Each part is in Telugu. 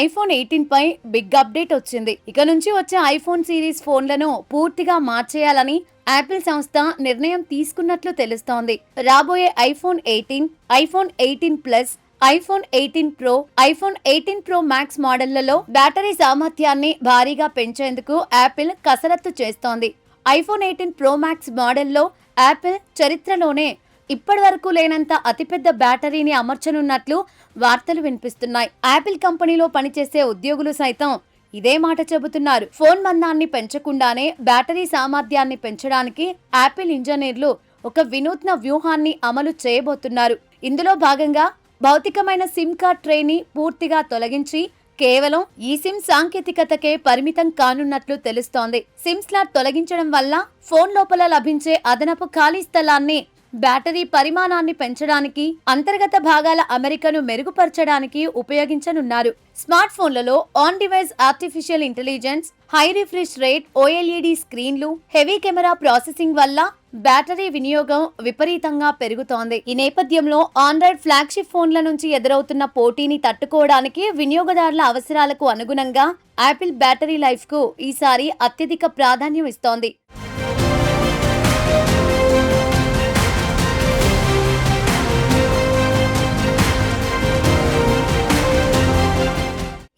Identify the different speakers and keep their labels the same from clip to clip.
Speaker 1: ఐఫోన్ 18 పై బిగ్ అప్డేట్ వచ్చింది. ఇక నుంచి వచ్చే ఐఫోన్ సిరీస్ ఫోన్లను పూర్తిగా మార్చేయాలని యాపిల్ సంస్థ నిర్ణయం తీసుకున్నట్లు తెలుస్తోంది. రాబోయే iPhone 18, iPhone 18 plus, iPhone 18 pro, iPhone 18 pro max మోడళ్లలో బ్యాటరీ సామర్థ్యాన్ని భారీగా పెంచేందుకు యాపిల్ కసరత్తు చేస్తోంది. ఐఫోన్ 18 ప్రో మ్యాక్స్ మోడల్లో యాపిల్ చరిత్రలోనే ఇప్పటి వరకు లేనంత అతిపెద్ద బ్యాటరీని అమర్చనున్నట్లు వార్తలు వినిపిస్తున్నాయి. యాపిల్ కంపెనీలో పనిచేసే ఉద్యోగులు సైతం ఇదే మాట చెబుతున్నారు. ఫోన్ మందాన్ని పెంచకుండానే బ్యాటరీ సామర్థ్యాన్ని పెంచడానికి యాపిల్ ఇంజనీర్లు ఒక వినూత్న వ్యూహాన్ని అమలు చేయబోతున్నారు. ఇందులో భాగంగా భౌతికమైన సిమ్ కార్డ్ ట్రేని పూర్తిగా తొలగించి కేవలం ఈ సిమ్ సాంకేతికతకే పరిమితం కానున్నట్లు తెలుస్తోంది. సిమ్ స్లాట్ తొలగించడం వల్ల ఫోన్ లోపల లభించే అదనపు ఖాళీ స్థలాన్ని బ్యాటరీ పరిమాణాన్ని పెంచడానికి, అంతర్గత భాగాల అమరికను మెరుగుపరచడానికి ఉపయోగించనున్నారు. స్మార్ట్ ఫోన్లలో on device artificial intelligence, high refresh rate OLED స్క్రీన్లు, హెవీ కెమెరా ప్రాసెసింగ్ వల్ల బ్యాటరీ వినియోగం విపరీతంగా పెరుగుతోంది. ఈ నేపథ్యంలో ఆండ్రాయిడ్ ఫ్లాగ్షిప్ ఫోన్ల నుంచి ఎదురవుతున్న పోటీని తట్టుకోవడానికి వినియోగదారుల అవసరాలకు అనుగుణంగా యాపిల్ బ్యాటరీ లైఫ్ కు ఈసారి అత్యధిక ప్రాధాన్యం ఇస్తోంది.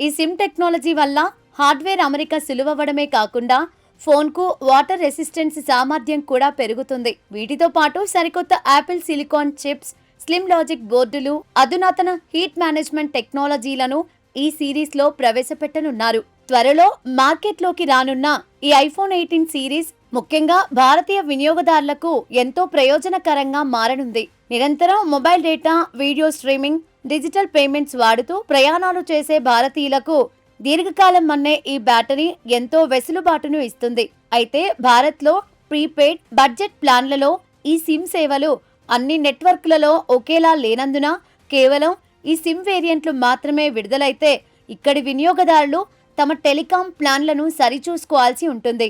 Speaker 1: ఈ సిమ్ టెక్నాలజీ వల్ల హార్డ్వేర్ అమరిక సులువవ్వడమే కాకుండా ఫోన్కు వాటర్ రెసిస్టెన్స్ సామర్థ్యం కూడా పెరుగుతుంది. వీటితో పాటు సరికొత్త Apple silicon chips, slim logic బోర్డులు, అధునాతన హీట్ మేనేజ్మెంట్ టెక్నాలజీలను ఈ సిరీస్ లో ప్రవేశపెట్టనున్నారు. త్వరలో మార్కెట్లోకి రానున్న ఈ ఐఫోన్ 18 సిరీస్ ముఖ్యంగా భారతీయ వినియోగదారులకు ఎంతో ప్రయోజనకరంగా మారనుంది. నిరంతరం mobile data, video streaming, digital payments వాడుతూ ప్రయాణాలు చేసే భారతీయులకు దీర్ఘకాలం మన్నే ఈ బ్యాటరీ ఎంతో వెసులుబాటును ఇస్తుంది. అయితే భారత్లో ప్రీపెయిడ్, బడ్జెట్ ప్లాన్లలో ఈ సిమ్ సేవలు అన్ని నెట్వర్క్లలో ఒకేలా లేనందున కేవలం ఈ సిమ్ వేరియంట్లు మాత్రమే విడుదలైతే ఇక్కడి వినియోగదారులు తమ టెలికాం ప్లాన్లను సరిచూసుకోవాల్సి ఉంటుంది.